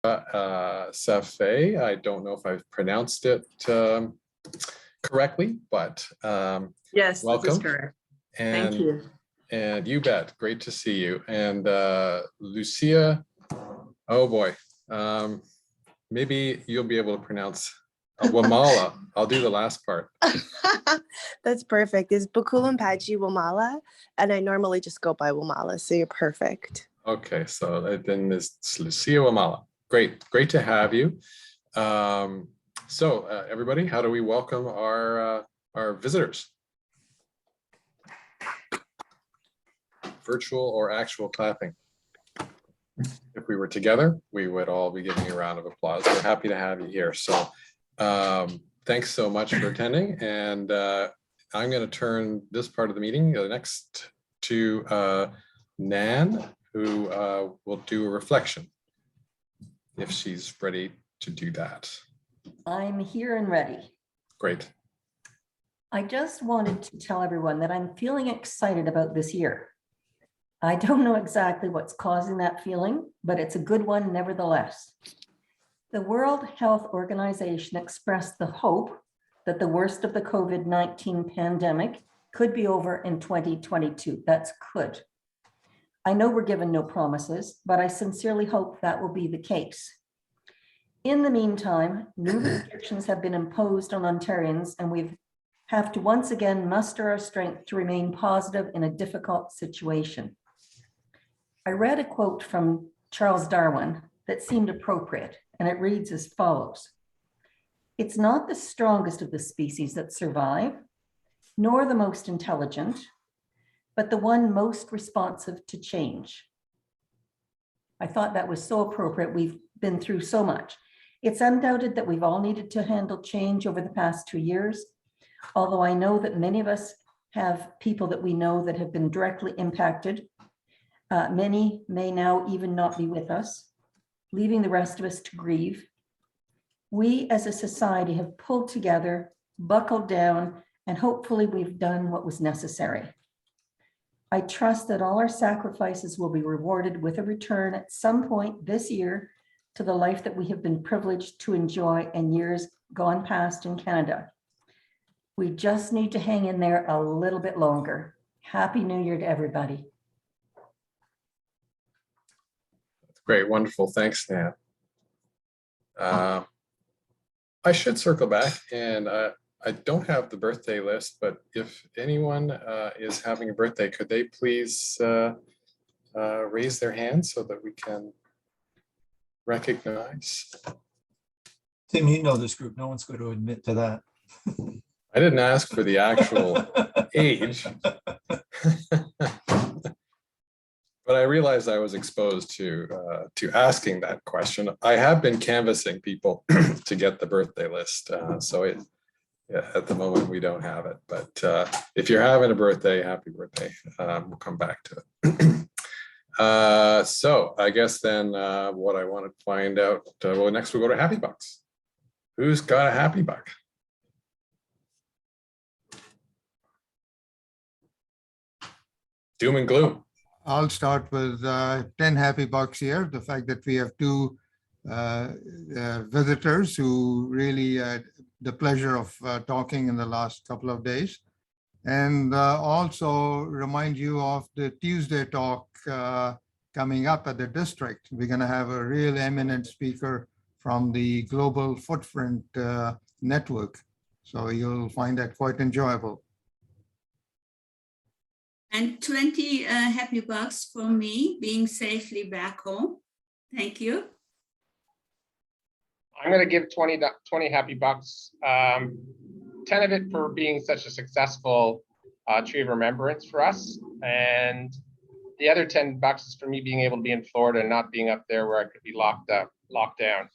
Safai. I don't know if I've pronounced it correctly, but yes, welcome. that is correct. And, thank you. And you bet. Great to see you. And Lucia, oh boy, maybe you'll be able to pronounce Wamala. I'll do the last part. That's perfect. It's Bukulumpaji Wamala, and I normally just go by Wamala, so you're perfect. Okay, so then it's Lucia Wamala. Great to have you. So everybody, how do we welcome our visitors? Virtual or actual clapping? If we were together, we would all be giving you a round of applause. We're happy to have you here. So thanks so much for attending. And I'm going to turn this part of the meeting next to Nan, who will do a reflection, if she's ready to do that. I'm here and ready. Great. I just wanted to tell everyone that I'm feeling excited about this year. I don't know exactly what's causing that feeling, but it's a good one nevertheless. The World Health Organization expressed the hope that the worst of the COVID-19 pandemic could be over in 2022. That's could. I know we're given no promises, but I sincerely hope that will be the case. In the meantime, new restrictions have been imposed on Ontarians, and we have to once again muster our strength to remain positive in a difficult situation. I read a quote from Charles Darwin that seemed appropriate, and it reads as follows: "It's not the strongest of the species that survive, nor the most intelligent, but the one most responsive to change." I thought that was so appropriate. We've been through so much. It's undoubted that we've all needed to handle change over the past 2 years, although I know that many of us have people that we know that have been directly impacted. Many may now even not be with us, leaving the rest of us to grieve. We as a society have pulled together, buckled down, and hopefully we've done what was necessary. I trust that all our sacrifices will be rewarded with a return at some point this year to the life that we have been privileged to enjoy in years gone past in Canada. We just need to hang in there a little bit longer. Happy New Year to everybody. Great, wonderful. Thanks, Nan. I should circle back, and I don't have the birthday list, but if anyone is having a birthday, could they please raise their hand so that we can recognize? Tim, you know this group. No one's going to admit to that. I didn't ask for the actual age. But I realized I was exposed to asking that question. I have been canvassing people to get the birthday list. At the moment, we don't have it. But if you're having a birthday, happy birthday. We'll come back to it. So I guess then what I want to find out, well, next we'll go to Happy Bucks. Who's got a Happy Buck? Doom and gloom. I'll start with 10 happy bucks here. The fact that we have two visitors who really had the pleasure of talking in the last couple of days. And also remind you of the Tuesday talk coming up at the district. We're going to have a real eminent speaker from the Global Footprint Network. So you'll find that quite enjoyable. And 20 happy bucks for me being safely back home. Thank you. I'm going to give 20 happy bucks, 10 of it for being such a successful tree of remembrance for us. And the other 10 bucks is for me being able to be in Florida and not being up there where I could be locked down.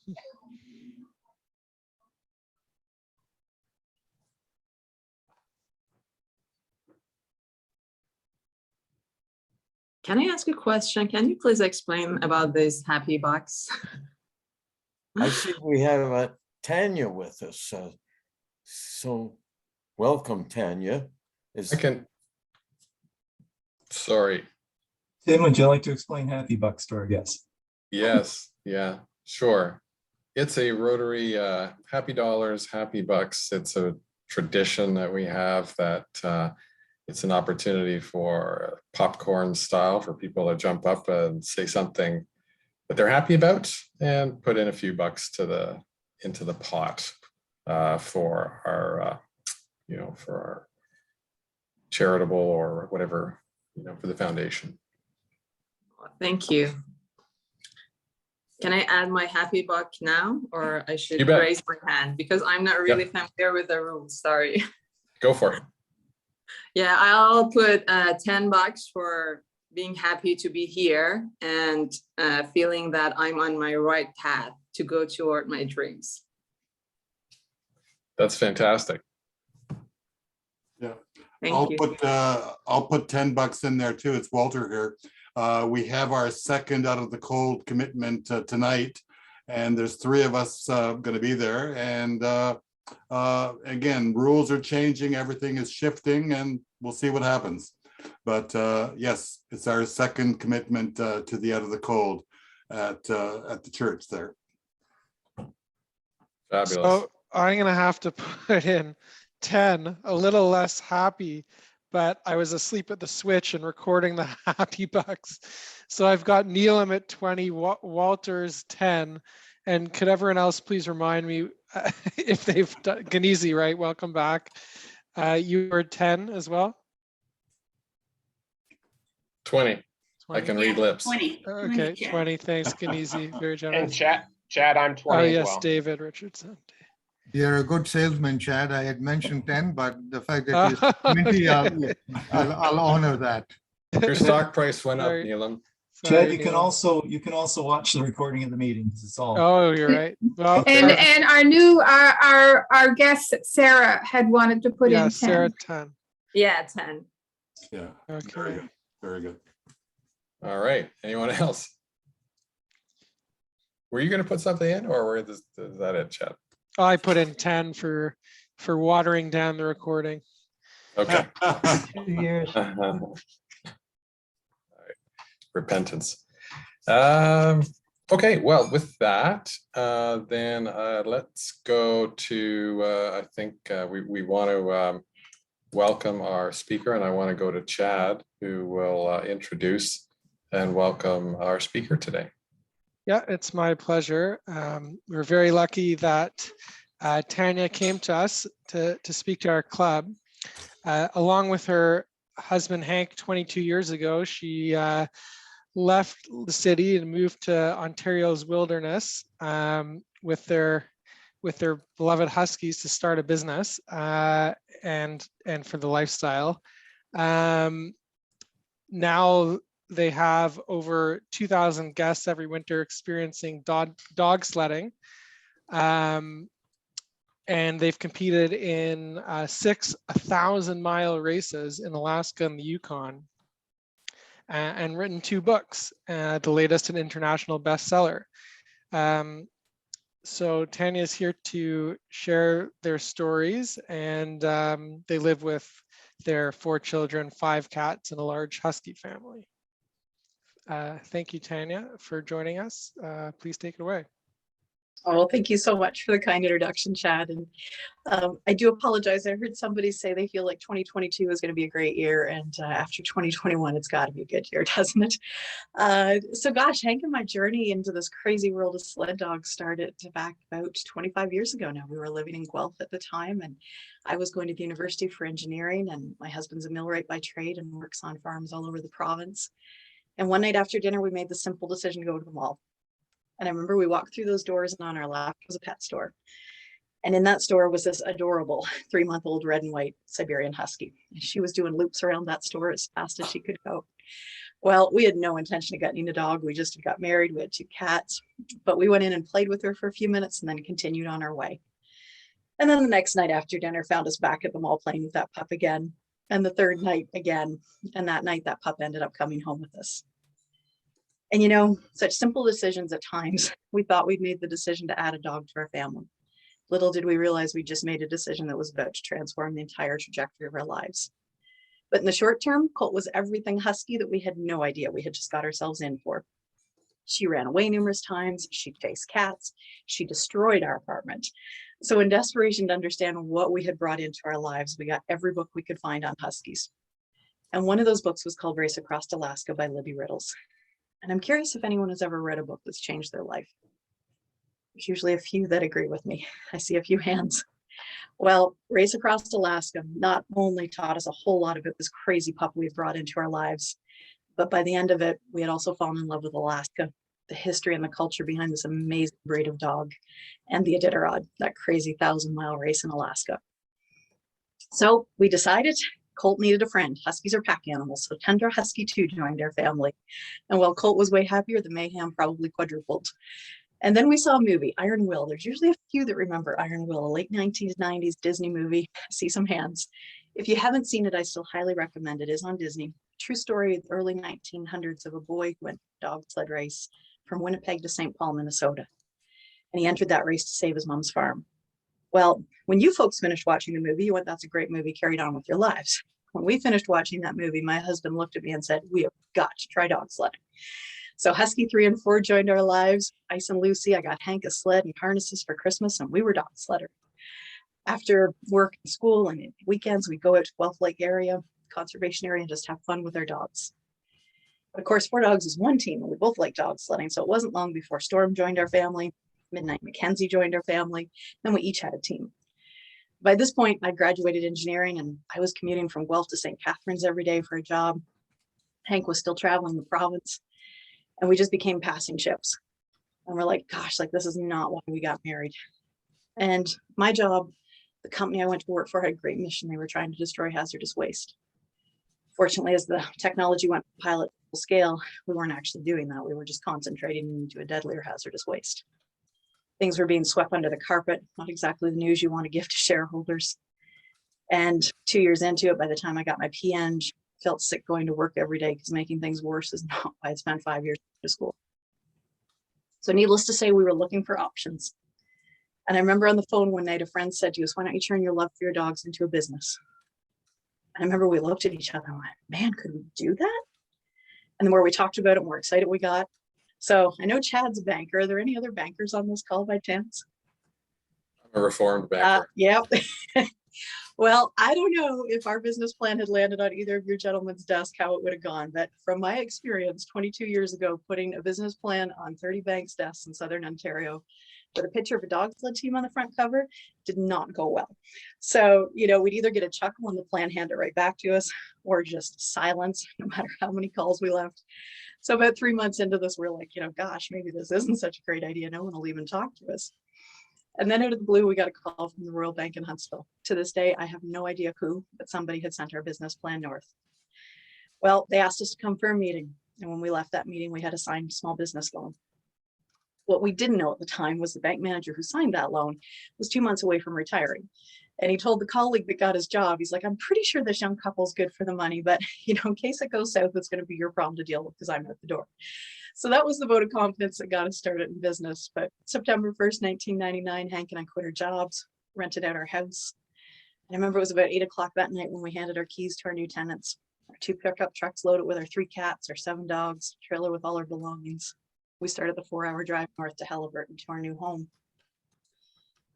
Can I ask a question? Can you please explain about this happy box? I see we have Tanya with us. So welcome, Tanya. Sorry. Tim, would you like to explain Happy Bucks to our guests? Yes, yeah. Sure. It's a Rotary Happy Dollars, Happy Bucks. It's a tradition that we have that it's an opportunity for popcorn style for people to jump up and say something that they're happy about and put in a few bucks into the pot for our for our charitable or whatever, for the foundation. Thank you. Can I add my happy buck now, or I should You bet. raise my hand because I'm not really familiar with the rules? Sorry. Go for it. Yeah, I'll put $10 for being happy to be here and feeling that I'm on my right path to go toward my dreams. That's fantastic. Yeah. Thank you. I'll put $10 in there too. It's Walter here. We have our second out of the cold commitment tonight, and there's 3 of us going to be there. And again, rules are changing, everything is shifting, and we'll see what happens. But yes, it's our second commitment to the out of the cold at the church there. Fabulous. So I'm gonna have to put in 10, a little less happy, but I was asleep at the switch and recording the happy bucks. So I've got Neelam at 20, Walter's 10, and could everyone else please remind me if they've done, Ganezi, right? Welcome back. You were 10 as well? 20. I can read lips. 20. Okay, Chad. 20, thanks Ganezi, very And generous. Chad, I'm 20 Oh as yes, well. David Richardson. You're a good salesman, Chad. I had mentioned 10, but the fact that you're 20, Okay. I'll honor that. Your stock price went up, Sorry. Neelam. Chad, Sorry, you can Neelam. also watch the recording of the meetings. It's all. Oh, you're right. Well, And our new, our guest, Sarah, had wanted to put yeah, in 10. Sarah 10. Yeah, 10. Yeah. Okay. Very good. Very good. All right. Anyone else? Were you going to put something in, or is that it, Chad? I put in 10 for watering down the recording. Okay. 2 years. All right. Repentance. Okay, well, with that, then let's go to, I think we want to welcome our speaker, and I want to go to Chad, who will introduce and welcome our speaker today. Yeah, it's my pleasure. We're very lucky that Tanya came to us to speak to our club. Along with her husband, Hank, 22 years ago, she left the city and moved to Ontario's wilderness with their beloved Huskies to start a business and for the lifestyle. Now they have over 2,000 guests every winter experiencing dog sledding. And they've competed in 6 1,000-mile races in Alaska and the Yukon, and written 2 books, the latest an international bestseller. So Tanya is here to share their stories, and they live with their 4 children, 5 cats, and a large husky family. Thank you, Tanya, for joining us. Please take it away. Oh, thank you so much for the kind introduction, Chad. And I do apologize. I heard somebody say they feel like 2022 is going to be a great year. And after 2021, it's got to be a good year, doesn't it? So gosh, Hank and my journey into this crazy world of sled dogs started back about 25 years ago now. We were living in Guelph at the time, and I was going to the University for Engineering, and my husband's a millwright by trade and works on farms all over the province. And one night after dinner, we made the simple decision to go to the mall. And I remember we walked through those doors, and on our left was a pet store. And in that store was this adorable 3-month-old red and white Siberian Husky. She was doing loops around that store as fast as she could go. Well, we had no intention of getting a dog. We just got married. We had 2 cats, but we went in and played with her for a few minutes and then continued on our way. And then the next night after dinner found us back at the mall playing with that pup again. And the third night again. And that night that pup ended up coming home with us. And you know, such simple decisions at times. We thought we'd made the decision to add a dog to our family. Little did we realize we just made a decision that was about to transform the entire trajectory of our lives. But in the short term, Colt was everything husky that we had no idea we had just got ourselves in for. She ran away numerous times. She chased cats. She destroyed our apartment. So in desperation to understand what we had brought into our lives, we got every book we could find on Huskies. And one of those books was called Race Across Alaska by Libby Riddles. And I'm curious if anyone has ever read a book that's changed their life. There's usually a few that agree with me. I see a few hands. Well, Race Across Alaska not only taught us a whole lot about this crazy pup we've brought into our lives, but by the end of it, we had also fallen in love with Alaska, the history and the culture behind this amazing breed of dog, and the Iditarod, that crazy 1,000-mile race in Alaska. So we decided Colt needed a friend. Huskies are pack animals, so Tundra Husky 2 joined our family. And while Colt was way happier, the mayhem probably quadrupled. And then we saw a movie, Iron Will. There's usually a few that remember Iron Will, a late 1990s Disney movie. I see some hands. If you haven't seen it, I still highly recommend it. It is on Disney. True story of the early 1900s of a boy who went dog sled race from Winnipeg to St. Paul, Minnesota. And he entered that race to save his mom's farm. Well, when you folks finished watching the movie, you went, that's a great movie, carried on with your lives. When we finished watching that movie, my husband looked at me and said, we have got to try dog sledding. So Husky 3 and 4 joined our lives. Ice and Lucy, I got Hank a sled and harnesses for Christmas, and we were dog sledder. After work and school and weekends, we go out to Guelph Lake area, conservation area, and just have fun with our dogs. But of course, 4 dogs is one team, and we both like dog sledding. So it wasn't long before Storm joined our family, Midnight Mackenzie joined our family, and we each had a team. By this point, I graduated engineering, and I was commuting from Guelph to St. Catharines every day for a job. Hank was still traveling the province. And we just became passing ships. And we're like, gosh, like this is not why we got married. And my job, the company I went to work for had a great mission. They were trying to destroy hazardous waste. Fortunately, as the technology went pilot scale, we weren't actually doing that. We were just concentrating into a deadlier hazardous waste. Things were being swept under the carpet, not exactly the news you want to give to shareholders. And 2 years into it, by the time I got my PN, felt sick going to work every day because making things worse is not why I spent 5 years to school. So needless to say, we were looking for options. And I remember on the phone one night, a friend said to us, why don't you turn your love for your dogs into a business? And I remember we looked at each other and went, man, could we do that? And the more we talked about it, the more excited we got. So I know Chad's a banker. Are there any other bankers on this call by chance? I'm a reformed banker. Yep. Well, I don't know if our business plan had landed on either of your gentlemen's desk, how it would have gone. But from my experience, 22 years ago, putting a business plan on 30 banks' desks in Southern Ontario with a picture of a dog sled team on the front cover did not go well. So, you know, we'd either get a chuckle when the plan handed it right back to us or just silence, no matter how many calls we left. So about 3 months into this, we're like, you know, gosh, maybe this isn't such a great idea. No one will even talk to us. And then out of the blue, we got a call from the Royal Bank in Huntsville. To this day, I have no idea who, but somebody had sent our business plan north. Well, they asked us to come for a meeting. And when we left that meeting, we had a signed small business loan. What we didn't know at the time was the bank manager who signed that loan was 2 months away from retiring. And he told the colleague that got his job, he's like, I'm pretty sure this young couple's good for the money, but you know, in case it goes south, it's going to be your problem to deal with because I'm at the door. So that was the vote of confidence that got us started in business. But September 1st, 1999, Hank and I quit our jobs, rented out our house. And I remember it was about 8 o'clock that night when we handed our keys to our new tenants. Our 2 pickup trucks loaded with our 3 cats, our 7 dogs, trailer with all our belongings. We started the 4-hour drive north to Halliburton to our new home.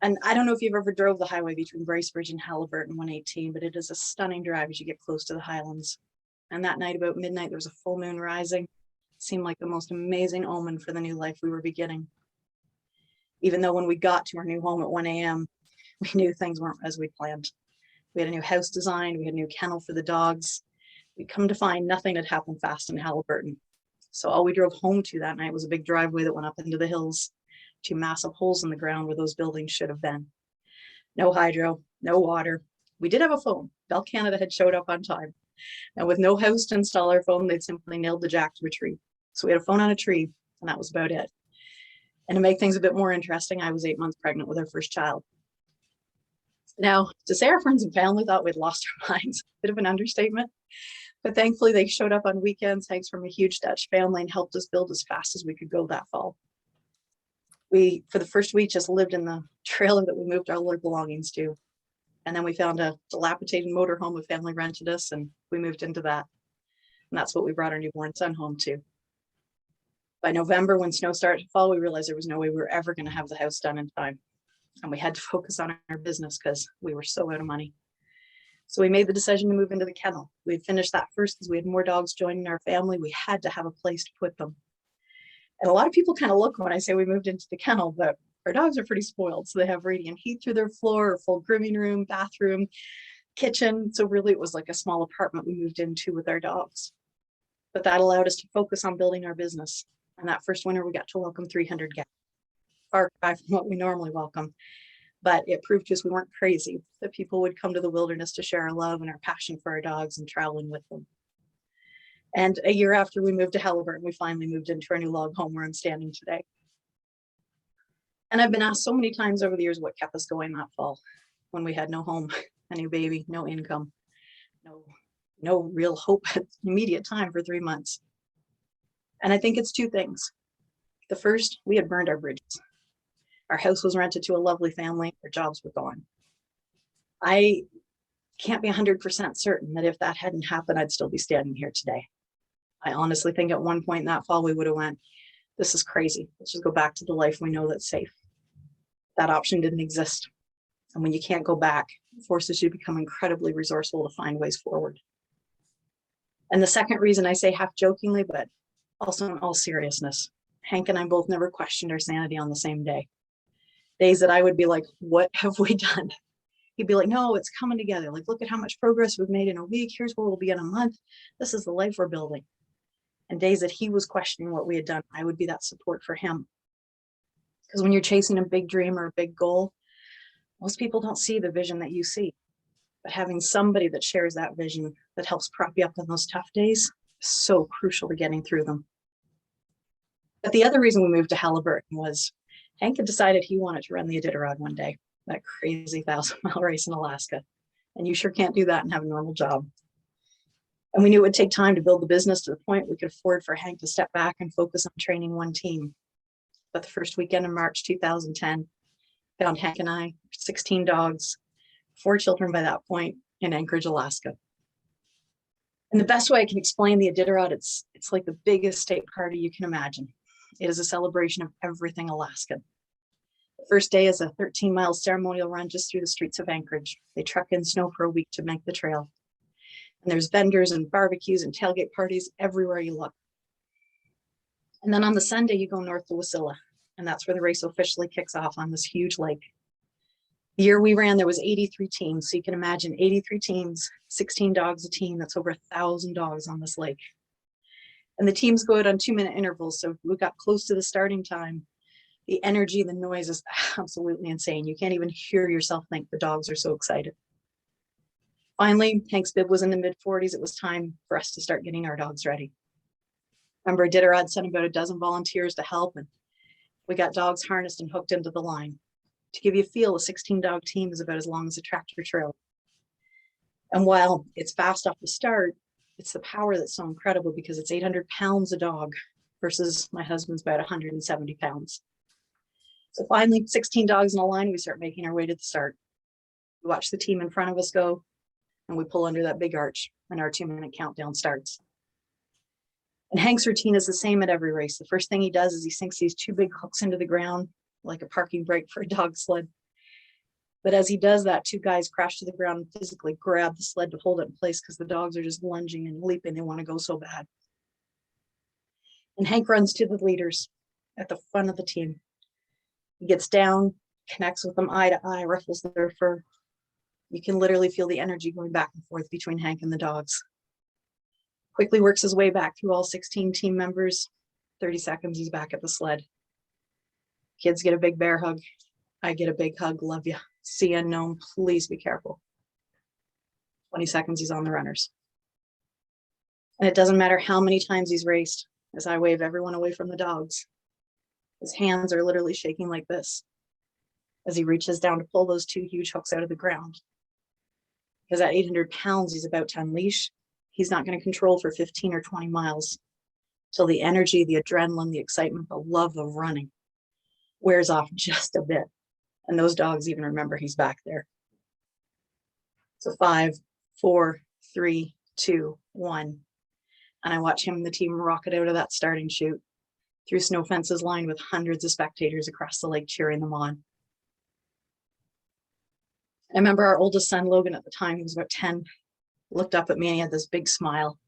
And I don't know if you've ever drove the highway between Bracebridge and Halliburton 118, but it is a stunning drive as you get close to the Highlands. And that night about midnight, there was a full moon rising. It seemed like the most amazing omen for the new life we were beginning. Even though when we got to our new home at 1 a.m., we knew things weren't as we planned. We had a new house designed, we had a new kennel for the dogs. We'd come to find nothing had happened fast in Halliburton. So all we drove home to that night was a big driveway that went up into the hills, 2 massive holes in the ground where those buildings should have been. No hydro, no water. We did have a phone. Bell Canada had showed up on time. And with no house to install our phone, they'd simply nailed the jack to a tree. So we had a phone on a tree, and that was about it. And to make things a bit more interesting, I was 8 months pregnant with our first child. Now, to say our friends and family thought we'd lost our minds, a bit of an understatement. But thankfully, they showed up on weekends, thanks from a huge Dutch family, and helped us build as fast as we could go that fall. We, for the first week, just lived in the trailer that we moved all our belongings to. And then we found a dilapidated motorhome a family rented us, and we moved into that. And that's what we brought our newborn son home to. By November, when snow started to fall, we realized there was no way we were ever going to have the house done in time. And we had to focus on our business because we were so out of money. So we made the decision to move into the kennel. We had finished that first because we had more dogs joining our family. We had to have a place to put them. And a lot of people kind of look when I say we moved into the kennel, but our dogs are pretty spoiled. So they have radiant heat through their floor, a full grooming room, bathroom, kitchen. So really it was like a small apartment we moved into with our dogs. But that allowed us to focus on building our business. And that first winter we got to welcome 300 guests. Far cry from what we normally welcome. But it proved to us we weren't crazy, that people would come to the wilderness to share our love and our passion for our dogs and traveling with them. And a year after we moved to Haliburton, we finally moved into our new log home where I'm standing today. And I've been asked so many times over the years what kept us going that fall when we had no home, a new baby, no income, no real hope at immediate time for 3 months. And I think it's two things. The first, we had burned our bridges. Our house was rented to a lovely family. Our jobs were gone. I can't be 100% certain that if that hadn't happened, I'd still be standing here today. I honestly think at one point in that fall, we would have went, this is crazy. Let's just go back to the life we know that's safe. That option didn't exist. And when you can't go back, it forces you to become incredibly resourceful to find ways forward. And the second reason I say half jokingly, but also in all seriousness, Hank and I both never questioned our sanity on the same day. Days that I would be like, what have we done? He'd be like, no, it's coming together. Like, look at how much progress we've made in a week. Here's where we'll be in a month. This is the life we're building. And days that he was questioning what we had done, I would be that support for him. Because when you're chasing a big dream or a big goal, most people don't see the vision that you see. But having somebody that shares that vision, that helps prop you up in those tough days, is so crucial to getting through them. But the other reason we moved to Haliburton was Hank had decided he wanted to run the Iditarod one day, that crazy 1,000-mile race in Alaska. And you sure can't do that and have a normal job. And we knew it would take time to build the business to the point we could afford for Hank to step back and focus on training one team. But the first weekend in March 2010, found Hank and I, 16 dogs, 4 children by that point, in Anchorage, Alaska. And the best way I can explain the Iditarod, it's like the biggest state party you can imagine. It is a celebration of everything Alaskan. The first day is a 13-mile ceremonial run just through the streets of Anchorage. They truck in snow for a week to make the trail. And there's vendors and barbecues and tailgate parties everywhere you look. And then on the Sunday, you go north to Wasilla, and that's where the race officially kicks off on this huge lake. The year we ran, there was 83 teams. So you can imagine 83 teams, 16 dogs a team. That's over 1,000 dogs on this lake. And the teams go out on 2-minute intervals. So we got close to the starting time. The energy, the noise is absolutely insane. You can't even hear yourself think. The dogs are so excited. Finally, Hank's bib was in the mid-40s. It was time for us to start getting our dogs ready. Remember, Iditarod sent about a dozen volunteers to help, and we got dogs harnessed and hooked into the line. To give you a feel, a 16-dog team is about as long as a tractor trailer. And while it's fast off the start, it's the power that's so incredible because it's 800 pounds a dog versus my husband's about 170 pounds. So finally, 16 dogs in a line, we start making our way to the start. We watch the team in front of us go, and we pull under that big arch, and our 2-minute countdown starts. And Hank's routine is the same at every race. The first thing he does is he sinks these 2 big hooks into the ground, like a parking brake for a dog sled. But as he does that, 2 guys crash to the ground and physically grab the sled to hold it in place because the dogs are just lunging and leaping. They want to go so bad. And Hank runs to the leaders at the front of the team. He gets down, connects with them eye to eye, ruffles their fur. You can literally feel the energy going back and forth between Hank and the dogs. Quickly works his way back through all 16 team members. 30 seconds, he's back at the sled. Kids get a big bear hug. I get a big hug, love you. See unknown, please be careful. 20 seconds, he's on the runners. And it doesn't matter how many times he's raced, as I wave everyone away from the dogs. His hands are literally shaking like this as he reaches down to pull those 2 huge hooks out of the ground. Because at 800 pounds, he's about to unleash. He's not going to control for 15 or 20 miles till the energy, the adrenaline, the excitement, the love of running wears off just a bit. And those dogs even remember he's back there. So 5, 4, 3, 2, 1. And I watch him and the team rocket out of that starting chute. through snow fences lined with hundreds of spectators across the lake cheering them on. I remember our oldest son, Logan, at the time, he was about 10, looked up at me and he had this big smile.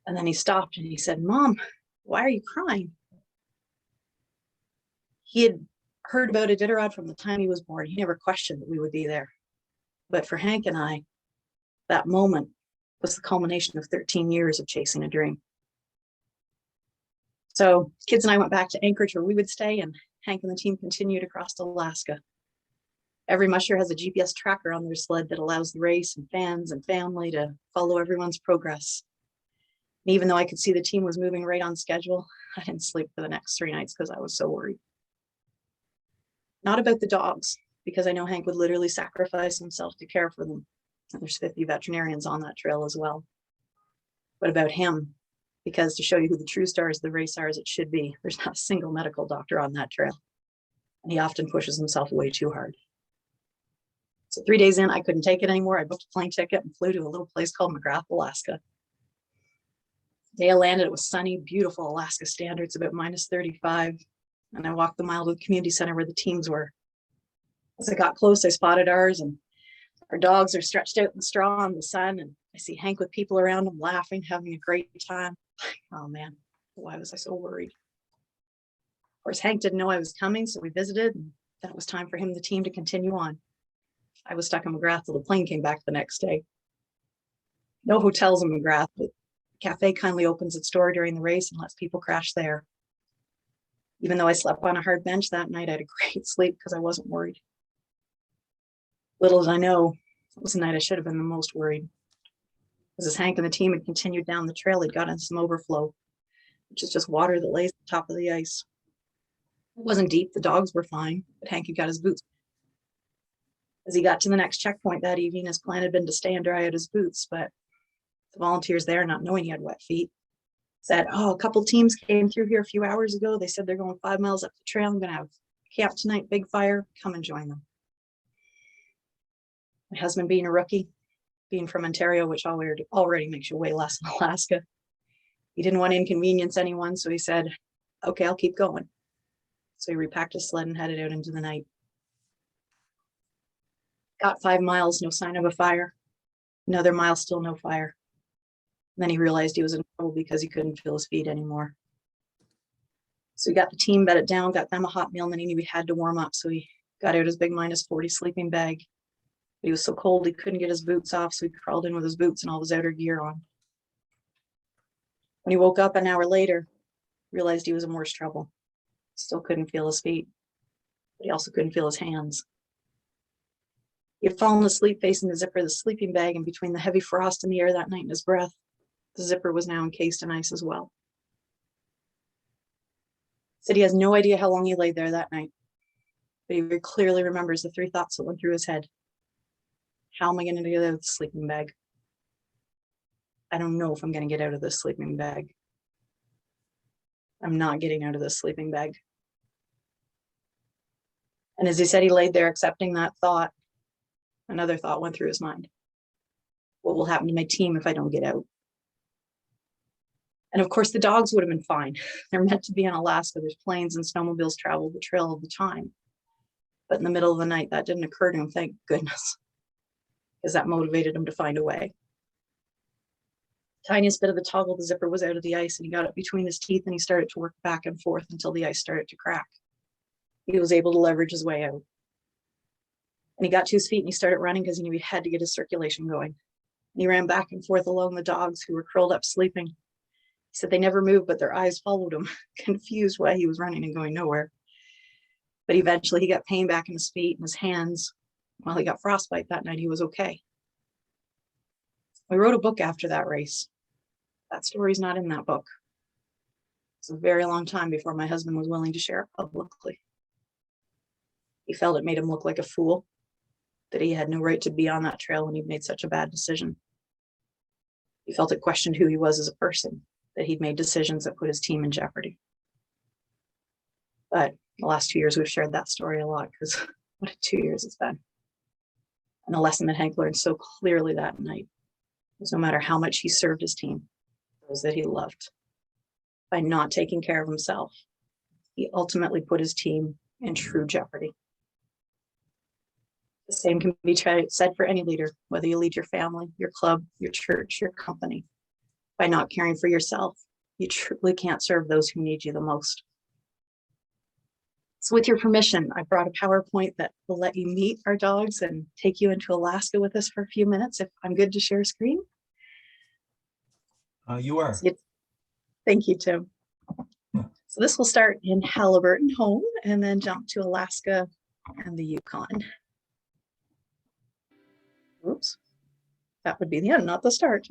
And then he stopped and he said, "Mom, why are you crying?" He had heard about Iditarod from the time he was born. He never questioned that we would be there. But for Hank and I, that moment was the culmination of 13 years of chasing a dream. So kids and I went back to Anchorage where we would stay, and Hank and the team continued across Alaska. Every musher has a GPS tracker on their sled that allows the race and fans and family to follow everyone's progress. And even though I could see the team was moving right on schedule, I didn't sleep for the next 3 nights because I was so worried. Not about the dogs, because I know Hank would literally sacrifice himself to care for them. And there's 50 veterinarians on that trail as well. But about him, because to show you who the true stars of the race are as it should be, there's not a single medical doctor on that trail. And he often pushes himself way too hard. So 3 days in, I couldn't take it anymore. I booked a plane ticket and flew to a little place called McGrath, Alaska. The day I landed, it was sunny, beautiful Alaska standards, about -35. And I walked the mile to the community center where the teams were. As I got close, I spotted ours, and our dogs are stretched out in the straw in the sun. And I see Hank with people around him laughing, having a great time. Oh man, why was I so worried? Of course, Hank didn't know I was coming, so we visited, and then it was time for him and the team to continue on. I was stuck in McGrath till the plane came back the next day. No hotels in McGrath, but the cafe kindly opens its door during the race and lets people crash there. Even though I slept on a hard bench that night, I had a great sleep because I wasn't worried. Little did I know, it was the night I should have been the most worried. As Hank and the team had continued down the trail, he'd got into some overflow, which is just water that lays on top of the ice. It wasn't deep, the dogs were fine, but Hank had got his boots. As he got to the next checkpoint that evening, his plan had been to stay and dry out his boots, but the volunteers there, not knowing he had wet feet, said, "Oh, a couple teams came through here a few hours ago. They said they're going 5 miles up the trail. I'm going to have camp tonight, big fire. Come and join them." My husband, being a rookie, being from Ontario, which already makes you way less in Alaska, he didn't want to inconvenience anyone, so he said, "Okay, I'll keep going." So he repacked his sled and headed out into the night. Got 5 miles, no sign of a fire. Another mile, still no fire. And then he realized he was in trouble because he couldn't feel his feet anymore. So he got the team bedded down, got them a hot meal, and then he knew he had to warm up. So he got out his big -40 sleeping bag. But he was so cold he couldn't get his boots off, so he crawled in with his boots and all his outer gear on. When he woke up an hour later, realized he was in worse trouble. Still couldn't feel his feet, but he also couldn't feel his hands. He had fallen asleep facing the zipper of the sleeping bag, and between the heavy frost in the air that night and his breath, the zipper was now encased in ice as well. Said he has no idea how long he lay there that night, but he very clearly remembers the 3 thoughts that went through his head. How am I going to get out of the sleeping bag? I don't know if I'm going to get out of this sleeping bag. I'm not getting out of this sleeping bag. And as he said, he laid there accepting that thought. Another thought went through his mind. What will happen to my team if I don't get out? And of course, the dogs would have been fine. They're meant to be in Alaska. There's planes and snowmobiles travel the trail all the time. But in the middle of the night, that didn't occur to him, thank goodness, because that motivated him to find a way. Tiniest bit of the toggle, the zipper was out of the ice, and he got it between his teeth and he started to work back and forth until the ice started to crack. He was able to leverage his way out. And he got to his feet and he started running because he knew he had to get his circulation going. And he ran back and forth along the dogs who were curled up sleeping. He said they never moved, but their eyes followed him, confused why he was running and going nowhere. But eventually he got pain back in his feet and his hands. While he got frostbite that night, he was okay. We wrote a book after that race. That story's not in that book. It's a very long time before my husband was willing to share it publicly. He felt it made him look like a fool, that he had no right to be on that trail when he'd made such a bad decision. He felt it questioned who he was as a person, that he'd made decisions that put his team in jeopardy. But the last 2 years, we've shared that story a lot because what a 2 years it's been. And the lesson that Hank learned so clearly that night was no matter how much he served his team, those that he loved, by not taking care of himself. He ultimately put his team in true jeopardy. The same can be said for any leader, whether you lead your family, your club, your church, your company. By not caring for yourself, you truly can't serve those who need you the most. So with your permission, I brought a PowerPoint that will let you meet our dogs and take you into Alaska with us for a few minutes, if I'm good to share screen. You are. Thank you, Tim. So this will start in Halliburton home and then jump to Alaska and the Yukon. Oops, that would be the end, not the start.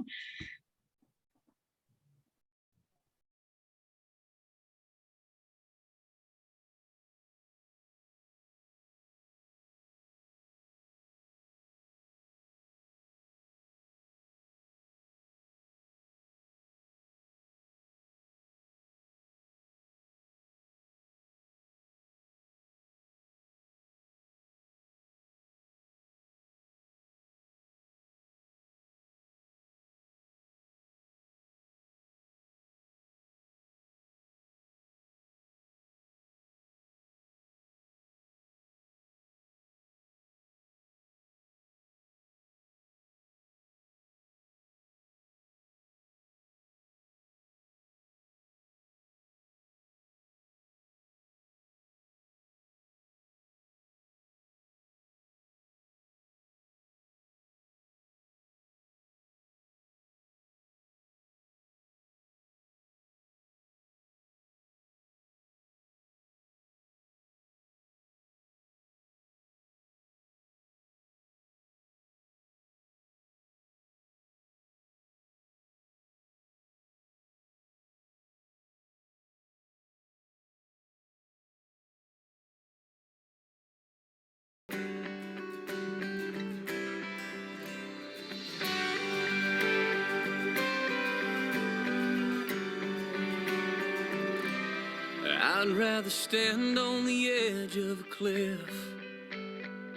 I'd rather stand on the edge of a cliff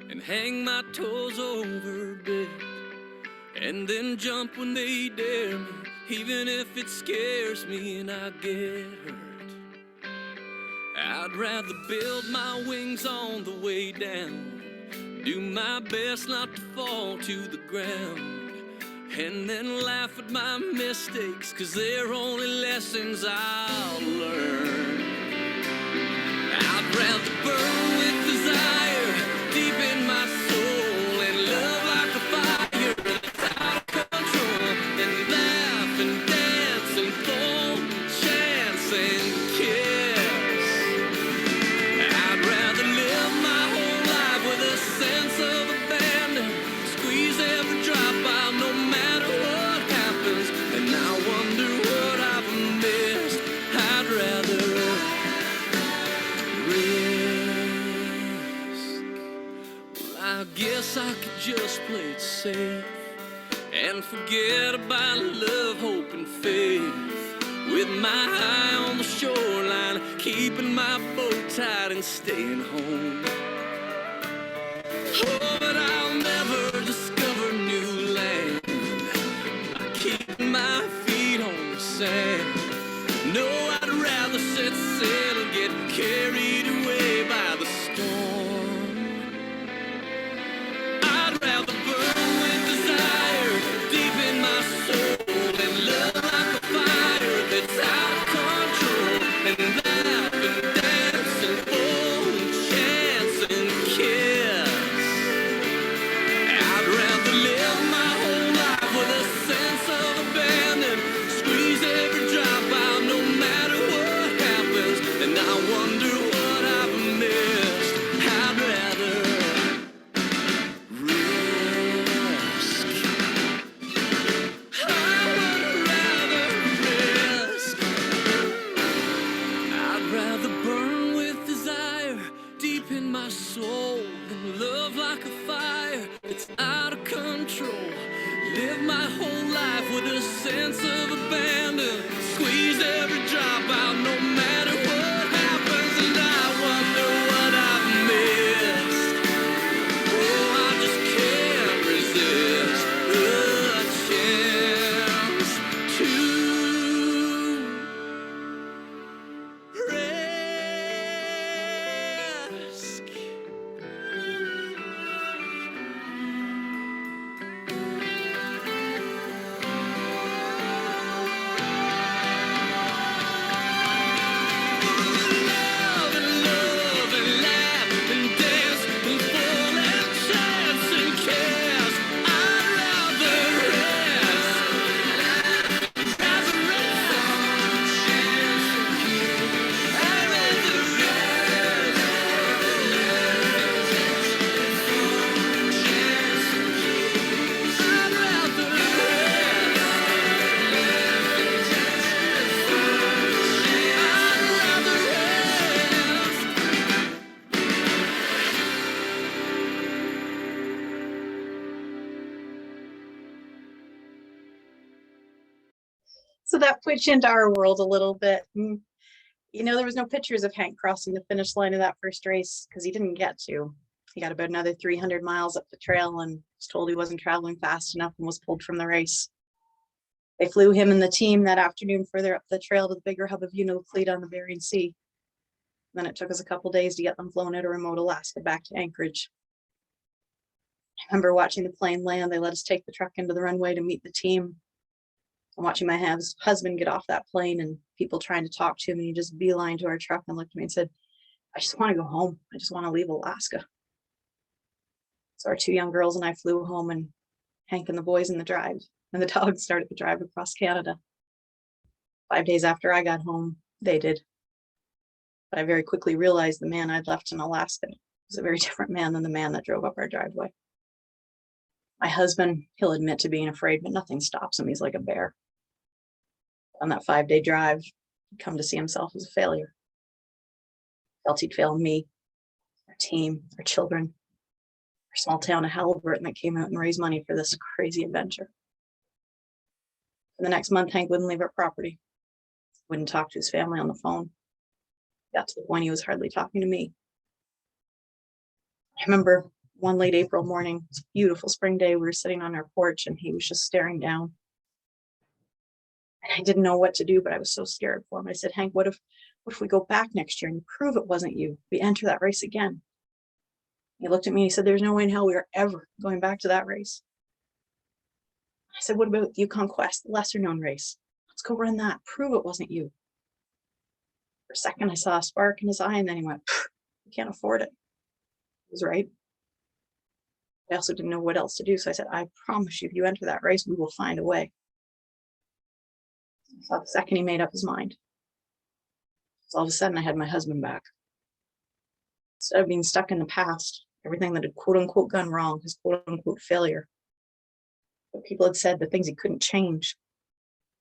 and hang my toes over a bit and then jump when they dare me, even if it scares me and I get hurt. I'd rather build my wings on the way down, do my best not to fall to the ground, and then laugh at my mistakes, 'cause they're only lessons I'll learn. I'd rather burn with desire deep in my soul and love like a fire that's out of control, and laugh and dance and fall, chance and kiss. I'd rather live my whole life with a sense of abandon, squeeze every drop out no matter what happens, and I wonder what I've missed. I'd rather I guess I could just play it safe and forget about love, hope, and faith. With my eye on the shoreline, keeping my boat tight and staying home. Oh, but I'll never discover new land by keeping my feet on the sand. No, I'd rather set sail and get carried away by the storm. I'd rather burn with desire deep in my soul and love like a fire that's out of control, and laugh and dance and fall and chance and kiss. I'd rather live my whole life with a sense of abandon, squeeze every drop out no matter what happens, and I wonder what I've missed. I'd rather risk. I'd rather burn with desire deep in my soul and love like a fire that's out of control. Live my whole life with a sense of abandon, squeeze every drop out no matter what happens, and I wonder what I've missed. Oh, I just can't resist a chance to So that puts you into our world a little bit. You know, there was no pictures of Hank crossing the finish line of that first race because he didn't get to. He got about another 300 miles up the trail and was told he wasn't traveling fast enough and was pulled from the race. They flew him and the team that afternoon further up the trail to the bigger hub of Unalakleet on the Bering Sea. Then it took us a couple days to get them flown out of remote Alaska back to Anchorage. I remember watching the plane land. They let us take the truck into the runway to meet the team. I'm watching my husband get off that plane and people trying to talk to him, and he just beeline to our truck and looked at me and said, "I just want to go home. I just want to leave Alaska." So our 2 young girls and I flew home, and Hank and the boys in the drive, and the dogs started the drive across Canada. 5 days after I got home, they did. But I very quickly realized the man I'd left in Alaska was a very different man than the man that drove up our driveway. My husband, he'll admit to being afraid, but nothing stops him. He's like a bear. On that 5-day drive, he'd come to see himself as a failure. Felt he'd failed me, our team, our children, our small town of Halliburton that came out and raised money for this crazy adventure. For the next month, Hank wouldn't leave our property, wouldn't talk to his family on the phone. Got to the point he was hardly talking to me. I remember one late April morning, it's a beautiful spring day, we were sitting on our porch and he was just staring down. And I didn't know what to do, but I was so scared for him. I said, "Hank, what if we go back next year and you prove it wasn't you? We enter that race again." He looked at me and he said, "There's no way in hell we are ever going back to that race." I said, "What about Yukon Quest, the lesser known race? Let's go run that. Prove it wasn't you." For a second, I saw a spark in his eye, and then he went, "We can't afford it." He was right. I also didn't know what else to do. So I said, "I promise you, if you enter that race, we will find a way." So the second he made up his mind, so all of a sudden I had my husband back. Instead of being stuck in the past, everything that had quote unquote gone wrong, his quote unquote failure, what people had said, the things he couldn't change,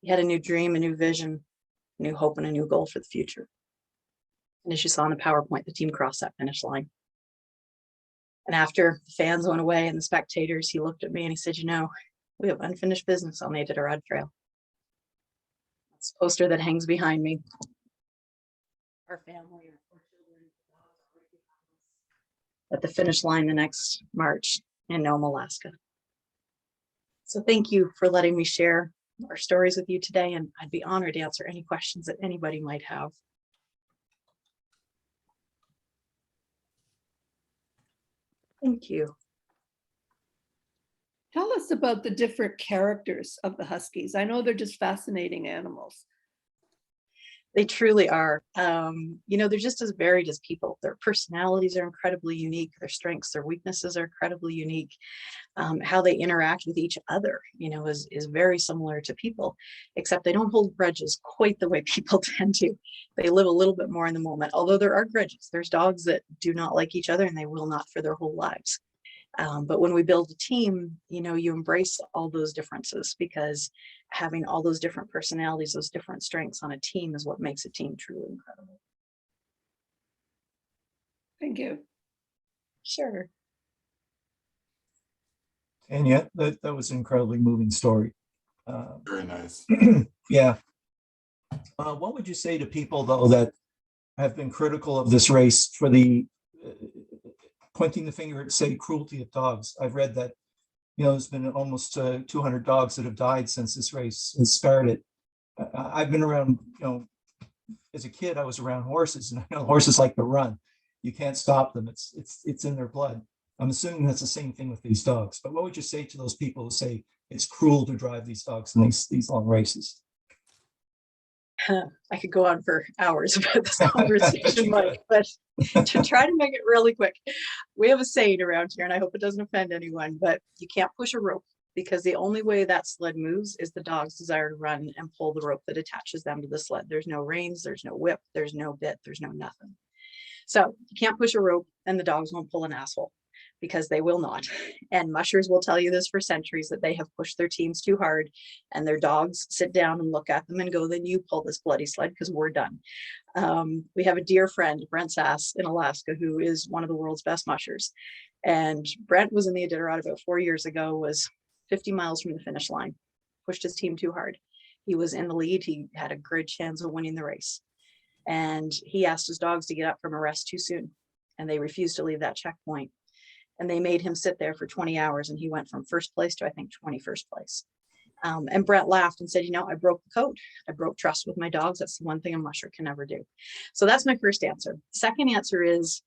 he had a new dream, a new vision, a new hope, and a new goal for the future. And as you saw in the PowerPoint, the team crossed that finish line. And after the fans went away and the spectators, he looked at me and he said, "You know, we have unfinished business on the Iditarod Trail." That's a poster that hangs behind me. Our family, our 4 children, at the finish line the next March in Nome, Alaska. So thank you for letting me share our stories with you today, and I'd be honored to answer any questions that anybody might have. Thank you. Tell us about the different characters of the Huskies. I know they're just fascinating animals. They truly are. You know, they're just as varied as people. Their personalities are incredibly unique. Their strengths, their weaknesses are incredibly unique. How they interact with each other, you know, is very similar to people, except they don't hold grudges quite the way people tend to. They live a little bit more in the moment, although there are grudges. There's dogs that do not like each other and they will not for their whole lives. But when we build a team, you know, you embrace all those differences, because having all those different personalities, those different strengths on a team is what makes a team truly incredible. Thank you. Sure. And yet that was an incredibly moving story. Very nice. Yeah. What would you say to people, though, that have been critical of this race for the pointing the finger at, say, cruelty of dogs? I've read that, you know, there's been almost 200 dogs that have died since this race has started. I've been around, you know, as a kid, I was around horses, and I know horses like to run. You can't stop them. It's in their blood. I'm assuming that's the same thing with these dogs. But what would you say to those people who say it's cruel to drive these dogs in these long races? I could go on for hours about this conversation, Mike, but to try to make it really quick, we have a saying around here, and I hope it doesn't offend anyone, but you can't push a rope, because the only way that sled moves is the dog's desire to run and pull the rope that attaches them to the sled. There's no reins, there's no whip, there's no bit, there's no nothing. So you can't push a rope, and the dogs won't pull an asshole, because they will not. And mushers will tell you this for centuries, that they have pushed their teams too hard, and their dogs sit down and look at them and go, "Then you pull this bloody sled, because we're done." We have a dear friend, Brent Sass in Alaska, who is one of the world's best mushers. And Brent was in the Iditarod about 4 years ago, was 50 miles from the finish line, pushed his team too hard. He was in the lead. He had a great chance of winning the race. And he asked his dogs to get up from a rest too soon. And they refused to leave that checkpoint. And they made him sit there for 20 hours. And he went from first place to, I think, 21st place. And Brett laughed and said, I broke the code. I broke trust with my dogs. That's the one thing a musher can never do. So that's my first answer. Second answer is,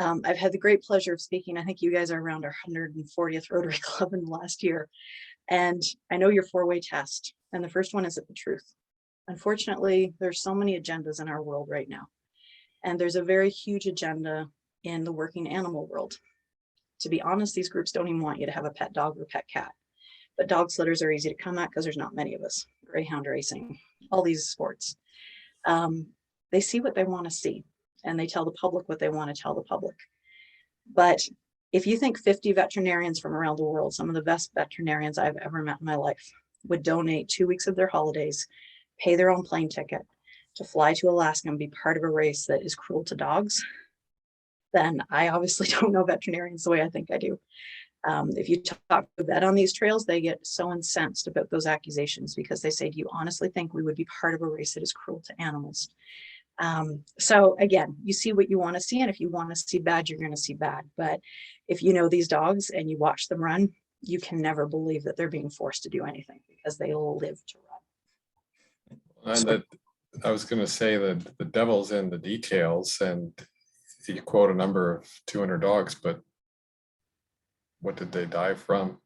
I've had the great pleasure of speaking. I think you guys are around our 140th Rotary Club in the last year. And I know your 4-way test. And the first one is at the truth. Unfortunately, there's so many agendas in our world right now. And there's a very huge agenda in the working animal world. To be honest, these groups don't even want you to have a pet dog or pet cat. But dog slitters are easy to come at because there's not many of us. Greyhound racing, all these sports. They see what they want to see, and they tell the public what they want to tell the public. But if you think 50 veterinarians from around the world, some of the best veterinarians I've ever met in my life, would donate 2 weeks of their holidays, pay their own plane ticket to fly to Alaska and be part of a race that is cruel to dogs, then I obviously don't know veterinarians the way I think I do. If you talk to a vet on these trails, they get so incensed about those accusations because they say, do you honestly think we would be part of a race that is cruel to animals? So again, you see what you want to see, and if you want to see bad, you're going to see bad. But if you know these dogs and you watch them run, you can never believe that they're being forced to do anything because they live to run. And that, I was going to say that the devil's in the details, and you quote a number of 200 dogs, but what did they die from?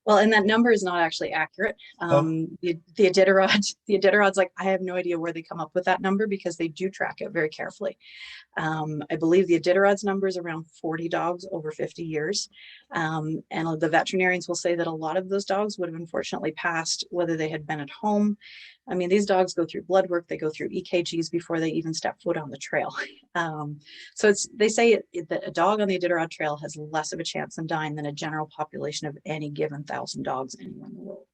Well, and that number is not actually accurate. The Iditarod's, like, I have no idea where they come up with that number because they do track it very carefully. I believe the Iditarod's number is around 40 dogs over 50 years. And the veterinarians will say that a lot of those dogs would have unfortunately passed whether they had been at home. I mean, these dogs go through blood work, they go through EKGs before they even step foot on the trail. So they say that a dog on the Iditarod Trail has less of a chance of dying than a general population of any given 1,000 dogs anywhere in the world.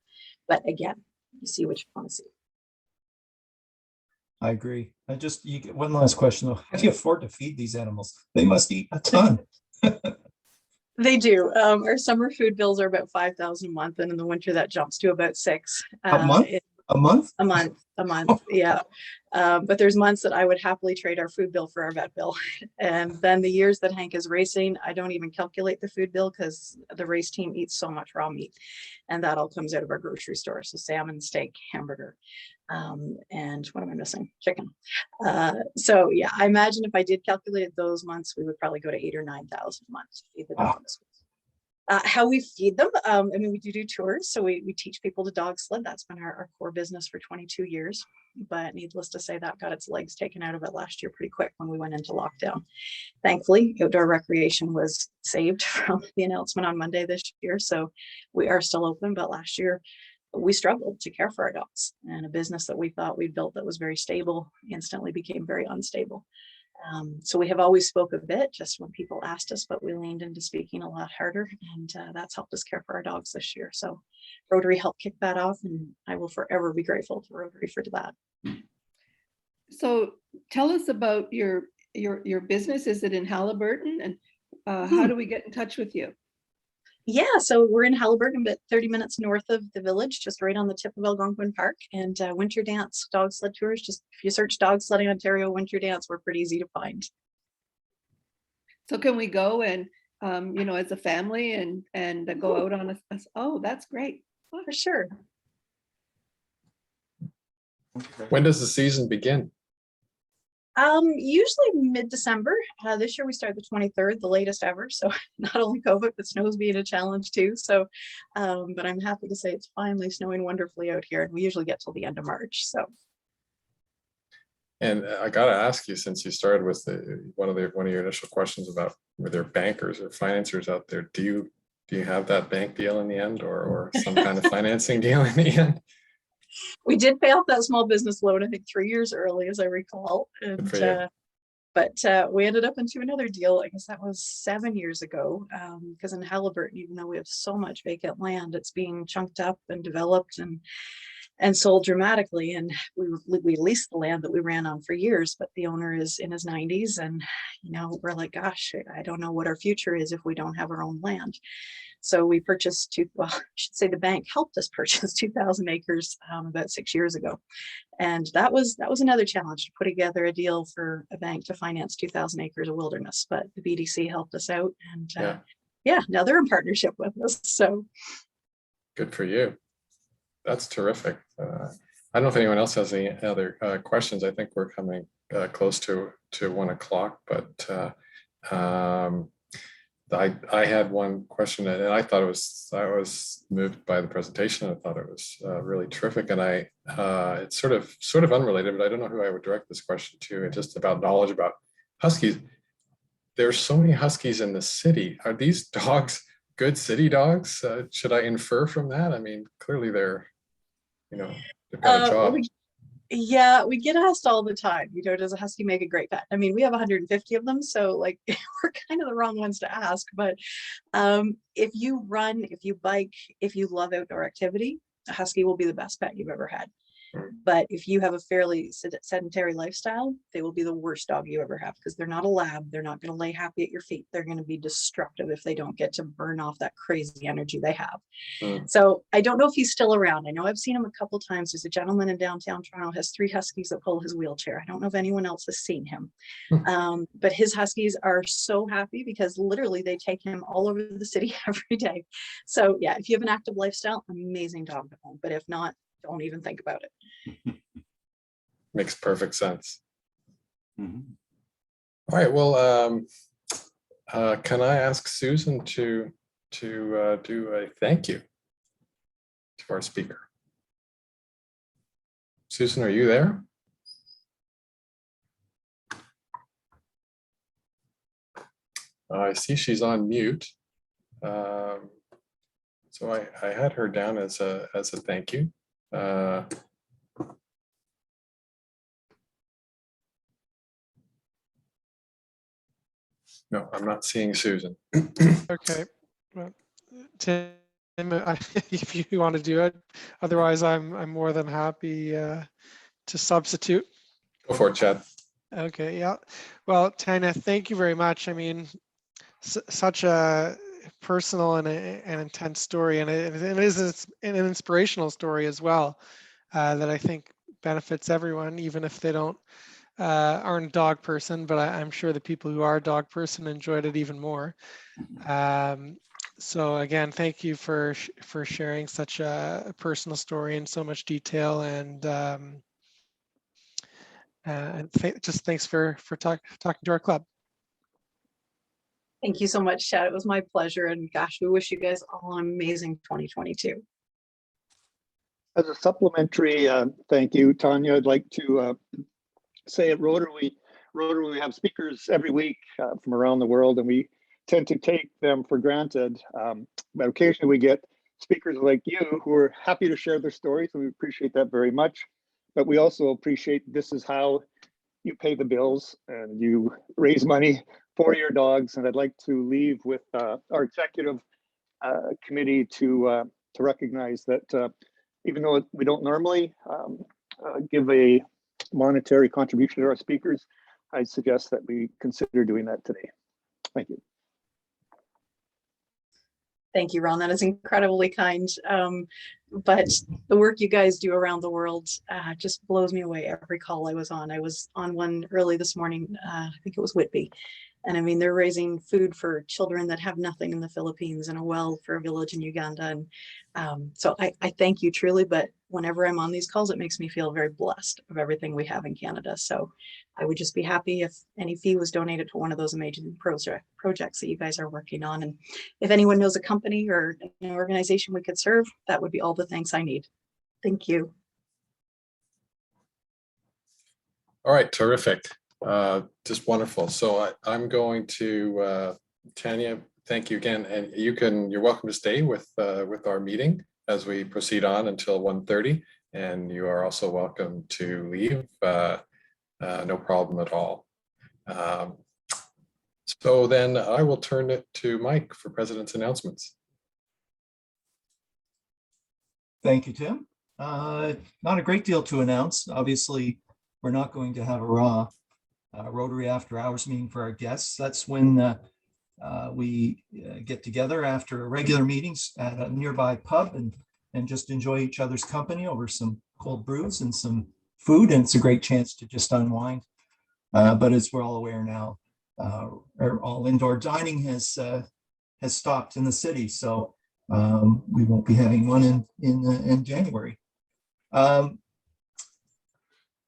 But again, you see what you want to see. I agree. You get one last question though. How do you afford to feed these animals? They must eat a ton. They do. Our summer food bills are about $5,000 a month, and in the winter that jumps to about $6,000. A month? A month? A month, yeah. But there's months that I would happily trade our food bill for our vet bill. And then the years that Hank is racing, I don't even calculate the food bill because the race team eats so much raw meat. And that all comes out of our grocery store. So salmon, steak, hamburger, and what am I missing? Chicken. So yeah, I imagine if I did calculate it those months, we would probably go to $8,000 or $9,000 a month to feed the dogs. How we feed them, I mean, we do tours, so we teach people to dog sled. That's been our core business for 22 years, but needless to say, that got its legs taken out of it last year pretty quick when we went into lockdown. Thankfully, outdoor recreation was saved from the announcement on Monday this year, so we are still open, but last year we struggled to care for our dogs, and a business that we thought we built that was very stable instantly became very unstable. So we have always spoke a bit just when people asked us, but we leaned into speaking a lot harder, and that's helped us care for our dogs this year. So Rotary helped kick that off, and I will forever be grateful to Rotary for that. So tell us about your business. Is it in Halliburton, and how do we get in touch with you? Yeah, so we're in Halliburton, but 30 minutes north of the village, just right on the tip of Algonquin Park. And Winter Dance dog sled tours, just if you search Dog Sledding Ontario Winter Dance, we're pretty easy to find. So can we go and, as a family and go out on oh, that's great. For sure. When does the season begin? Usually mid-December. This year we started the 23rd, the latest ever. So not only COVID, but snow's being a challenge too. So, but I'm happy to say it's finally snowing wonderfully out here, and we usually get till the end of March. So. And I got to ask you, since you started with one of your initial questions about were there bankers or financiers out there, do you have that bank deal in the end, or some kind of financing deal in the end? We did pay off that small business loan, I think 3 years early, as I recall. And, but we ended up into another deal. I guess that was 7 years ago, because in Halliburton, even though we have so much vacant land, it's being chunked up and developed. and sold dramatically. And we leased the land that we ran on for years, but the owner is in his 90s. And, we're like, gosh, I don't know what our future is if we don't have our own land. So we purchased I should say the bank helped us purchase 2,000 acres about 6 years ago. And that was another challenge, to put together a deal for a bank to finance 2,000 acres of wilderness. But the BDC helped us out, and now they're in partnership with us. So Good for you. That's terrific. I don't know if anyone else has any other questions. I think we're coming close to 1 o'clock, but I had one question, and I thought I was moved by the presentation. I thought it was really terrific, and it's sort of unrelated, but I don't know who I would direct this question to. It's just about knowledge about Huskies. There's so many Huskies in the city. Are these dogs good city dogs? Should I infer from that? I mean, clearly they've got a job. We get asked all the time, does a Husky make a great pet? I mean, we have 150 of them, so like we're kind of the wrong ones to ask. But if you run, if you bike, if you love outdoor activity, a Husky will be the best pet you've ever had. But if you have a fairly sedentary lifestyle, they will be the worst dog you ever have, because they're not a lab. They're not going to lay happy at your feet. They're going to be destructive if they don't get to burn off that crazy energy they have. So I don't know if he's still around. I know I've seen him a couple times. There's a gentleman in downtown Toronto, has 3 Huskies that pull his wheelchair. I don't know if anyone else has seen him. But his Huskies are so happy because literally they take him all over the city every day. So yeah, if you have an active lifestyle, amazing dog to own. But if not, don't even think about it. Makes perfect sense. All right. Well, can I ask Susan to do a thank you to our speaker? Susan, are you there? I see she's on mute. So I had her down as a thank you. No, I'm not seeing Susan. Okay. Well, Tim, if you want to do it, otherwise I'm more than happy to substitute. Go for it, Chad. Okay, yeah. Well, Tanya, thank you very much. I mean, such a personal and an intense story, and it is an inspirational story as well, that I think benefits everyone, even if they aren't a dog person, but I'm sure the people who are a dog person enjoyed it even more. So again, thank you for sharing such a personal story in so much detail, and just thanks for talking to our club. Thank you so much, Chad. It was my pleasure, and gosh, we wish you guys all an amazing 2022. As a supplementary thank you, Tanya, I'd like to say at Rotary we have speakers every week from around the world, and we tend to take them for granted. But occasionally we get speakers like you who are happy to share their stories, and we appreciate that very much. But we also appreciate this is how you pay the bills and you raise money for your dogs. And I'd like to leave with our executive committee to recognize that even though we don't normally give a monetary contribution to our speakers, I suggest that we consider doing that today. Thank you. Thank you, Ron. That is incredibly kind. But the work you guys do around the world just blows me away. Every call I was on one early this morning. I think it was Whitby. And I mean, they're raising food for children that have nothing in the Philippines and a well for a village in Uganda. And so I thank you truly, but whenever I'm on these calls, it makes me feel very blessed of everything we have in Canada. So I would just be happy if any fee was donated to one of those amazing projects that you guys are working on. And if anyone knows a company or an organization we could serve, that would be all the thanks I need. Thank you. All right, terrific. Just wonderful. So I'm going to Tanya, thank you again, and you're welcome to stay with our meeting as we proceed on until 1:30, and you are also welcome to leave. No problem at all. So then I will turn it to Mike for President's announcements. Thank you, Tim. Not a great deal to announce. Obviously, we're not going to have a raw Rotary after hours meeting for our guests. That's when we get together after regular meetings at a nearby pub and just enjoy each other's company over some cold brews and some food. And it's a great chance to just unwind. But as we're all aware now, all indoor dining has stopped in the city. So we won't be having one in January.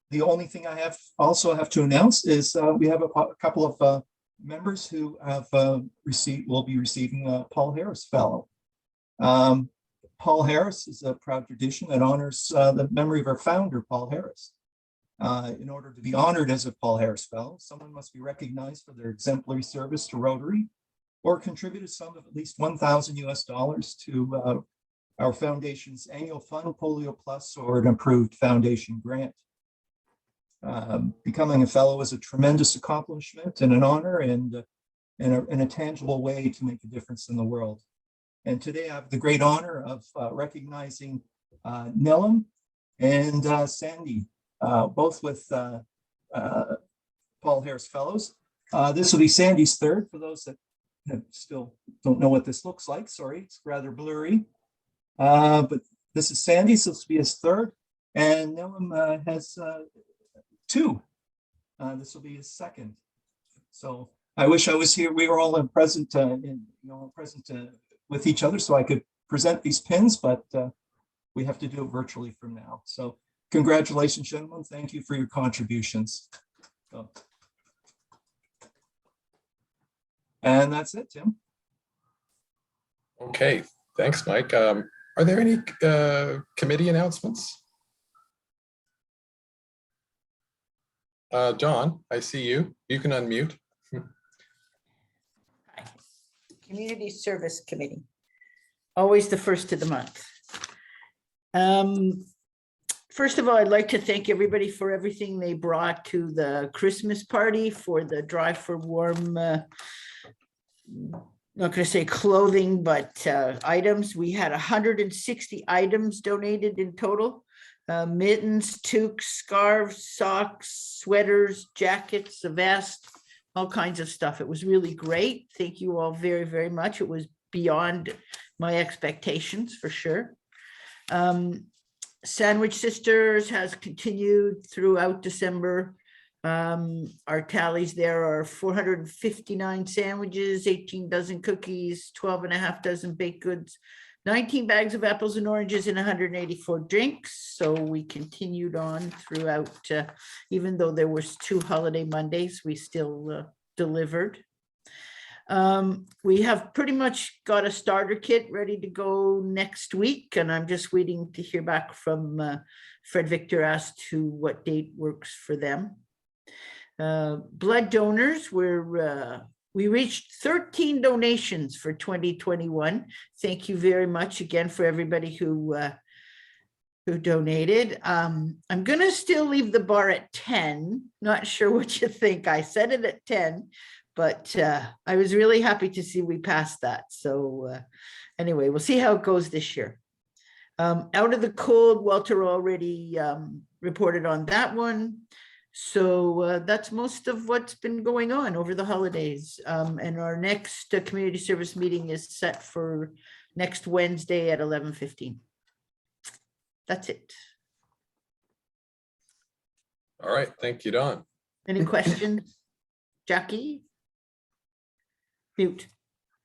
The only thing I also have to announce is we have a couple of members who will be receiving a Paul Harris Fellow. Paul Harris is a proud tradition that honors the memory of our founder, Paul Harris. In order to be honored as a Paul Harris Fellow, someone must be recognized for their exemplary service to Rotary or contribute a sum of at least $1,000 to our foundation's annual fund, Polio Plus, or an approved foundation grant. Becoming a fellow is a tremendous accomplishment and an honor and a tangible way to make a difference in the world. And today I have the great honor of recognizing Nellum and Sandy, both with Paul Harris Fellows. This will be Sandy's third, for those that still don't know what this looks like. Sorry, it's rather blurry. But this is Sandy, so this will be his third. And Nellum has two. This will be his second. So I wish I was here. We were all present, with each other, so I could present these pins, but we have to do it virtually from now. So congratulations, gentlemen. Thank you for your contributions. So, and that's it, Tim. Okay, thanks, Mike. Are there any committee announcements? John, I see you. You can unmute. Community Service Committee, always the first of the month. First of all, I'd like to thank everybody for everything they brought to the Christmas party, for the Drive for Warm, not going to say clothing, but items. We had 160 items donated in total. Mittens, toques, scarves, socks, sweaters, jackets, a vest, all kinds of stuff. It was really great. Thank you all very, very much. It was beyond my expectations for sure. Sandwich Sisters has continued throughout December. Our tallies there are 459 sandwiches, 18 dozen cookies, 12 and a half dozen baked goods, 19 bags of apples and oranges, and 184 drinks. So we continued on throughout, even though there was 2 holiday Mondays, we still delivered. We have pretty much got a starter kit ready to go next week, and I'm just waiting to hear back from Fred Victor as to what date works for them. Blood donors, we reached 13 donations for 2021. Thank you very much again for everybody who donated. I'm gonna still leave the bar at 10. Not sure what you think. I said it at 10, but I was really happy to see we passed that. So anyway, we'll see how it goes this year. Out of the cold, Walter already reported on that one. So that's most of what's been going on over the holidays. And our next community service meeting is set for next Wednesday at 11:15. That's it. All right, thank you, Don. Any questions? Jackie? Mute.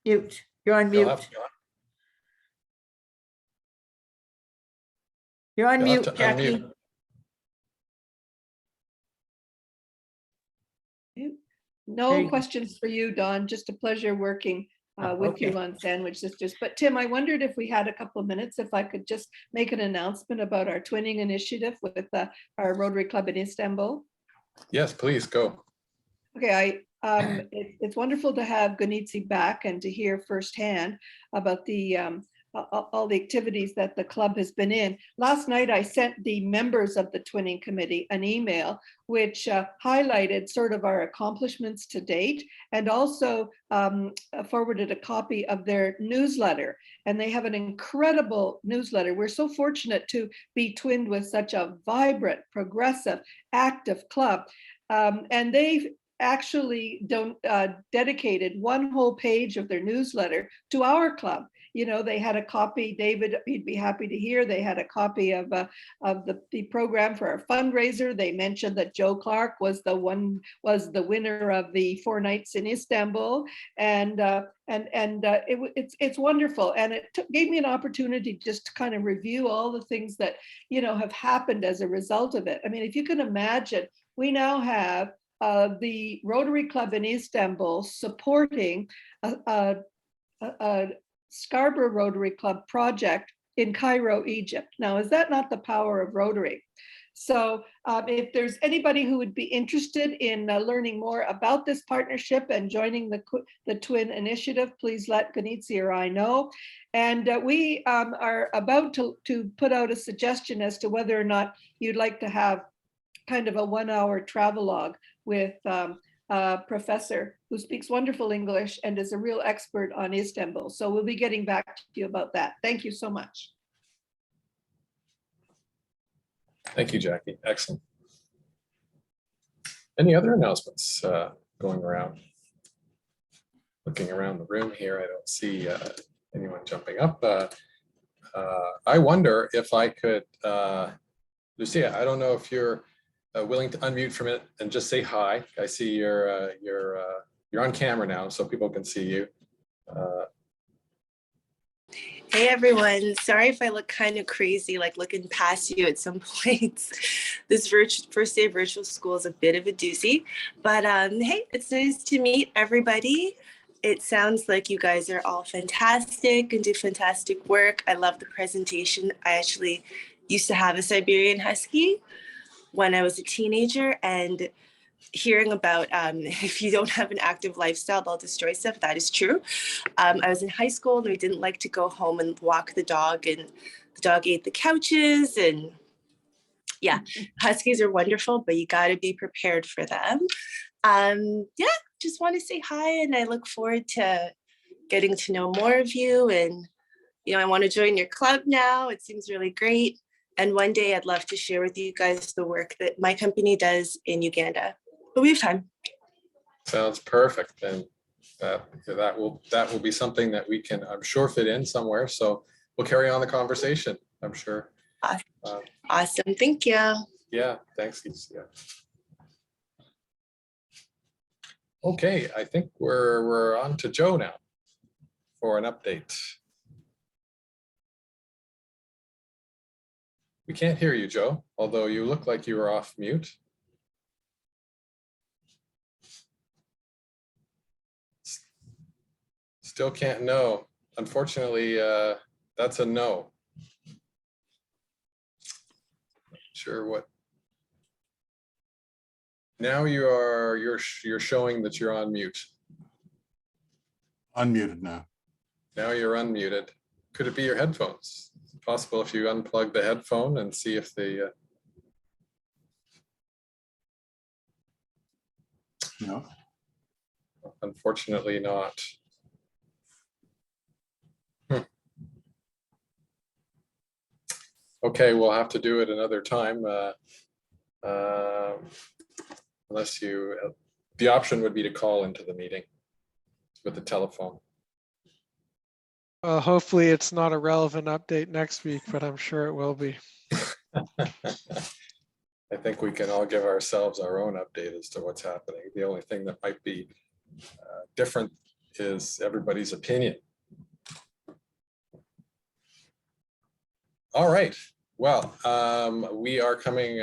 Mute. You're on You'll mute. have to- You're on you'll have mute, to Jackie. unmute. No There you go. questions for you, Don. Just a pleasure working with you Okay. on Sandwich Sisters. But Tim, I wondered if we had a couple of minutes, if I could just make an announcement about our twinning initiative with our Rotary Club in Istanbul. Yes, please go. Okay, it's wonderful to have Gunitsi back and to hear firsthand about the all the activities that the club has been in. Last night, I sent the members of the Twinning Committee an email which highlighted sort of our accomplishments to date, and also forwarded a copy of their newsletter. And they have an incredible newsletter. We're so fortunate to be twinned with such a vibrant, progressive, active club. And they've actually dedicated one whole page of their newsletter to our club. You know, they had a copy, David, you'd be happy to hear, they had a copy of the program for our fundraiser. They mentioned that Joe Clark was the winner of the 4 nights in Istanbul. And it's wonderful. And it gave me an opportunity just to kind of review all the things that, you know, have happened as a result of it. I mean, if you can imagine, we now have the Rotary Club in Istanbul supporting a Scarborough Rotary Club project in Cairo, Egypt. Now, is that not the power of Rotary? So if there's anybody who would be interested in learning more about this partnership and joining the Twin Initiative, please let Ganitzi or I know. And we are about to put out a suggestion as to whether or not you'd like to have kind of a 1-hour travelogue with a professor who speaks wonderful English and is a real expert on Istanbul. So we'll be getting back to you about that. Thank you so much. Thank you, Jackie. Excellent. Any other announcements going around? Looking around the room here, I don't see anyone jumping up. I wonder if I could, Lucia, I don't know if you're willing to unmute from it and just say hi. I see you're on camera now, so people can see you. Hey everyone, sorry if I look kind of crazy, like looking past you at some points. This first day of virtual school is a bit of a doozy, but hey, it's nice to meet everybody. It sounds like you guys are all fantastic and do fantastic work. I love the presentation. I actually used to have a Siberian Husky when I was a teenager, and hearing about if you don't have an active lifestyle, they'll destroy stuff. That is true. I was in high school and we didn't like to go home and walk the dog, and the dog ate the couches. And yeah, Huskies are wonderful, but you got to be prepared for them. Yeah, just want to say hi, and I look forward to getting to know more of you. And, you know, I want to join your club now. It seems really great. And one day I'd love to share with you guys the work that my company does in Uganda. But we have time. Sounds perfect. And that will be something that we can, I'm sure, fit in somewhere. So we'll carry on the conversation, I'm sure. Awesome. Thank you. Yeah, thanks, Lucia. Okay, I think we're on to Joe now for an update. We can't hear you, Joe, although you look like you were off mute. Still can't know. Unfortunately, that's a no. Not sure what. Now you're showing that you're on mute. Unmuted now. Now you're unmuted. Could it be your headphones? Is it possible if you unplug the headphone and see if they No. Unfortunately not. Okay, we'll have to do it another time. Unless you, the option would be to call into the meeting with the telephone. Well, hopefully it's not a relevant update next week, but I'm sure it will be. I think we can all give ourselves our own update as to what's happening. The only thing that might be different is everybody's opinion. All right. Well, we are coming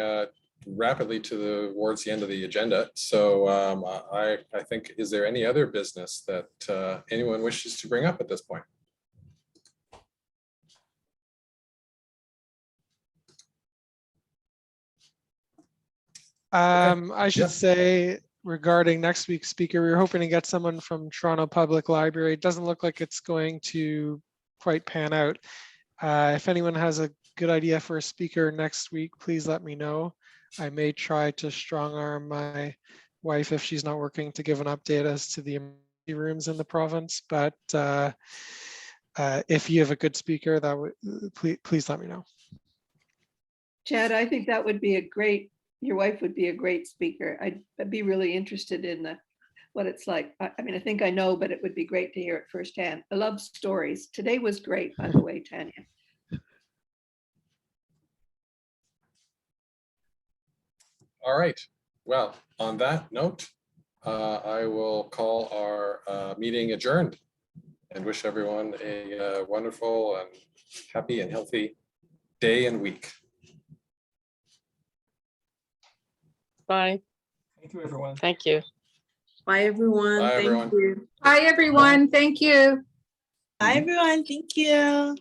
rapidly towards the end of the agenda. So I think, is there any other business that anyone wishes to bring up at this point? I should say regarding next week's speaker, we were hoping to get someone from Toronto Public Library. It doesn't look like it's going to quite pan out. If anyone has a good idea for a speaker next week, please let me know. I may try to strong arm my wife if she's not working to give an update as to the emergency rooms in the province. But if you have a good speaker, that would please let me know. Chad, I think that would be a great, your wife would be a great speaker. I'd be really interested in what it's like. I mean, I think I know, but it would be great to hear it firsthand. I love stories. Today was great, by the way, Tanya. All right. Well, on that note, I will call our meeting adjourned and wish everyone a wonderful and happy and healthy day and week. Bye. Thank you, everyone. Thank you. Bye, everyone. Bye, Thank everyone. you. Hi, everyone. Thank you. Bye, everyone. Thank you.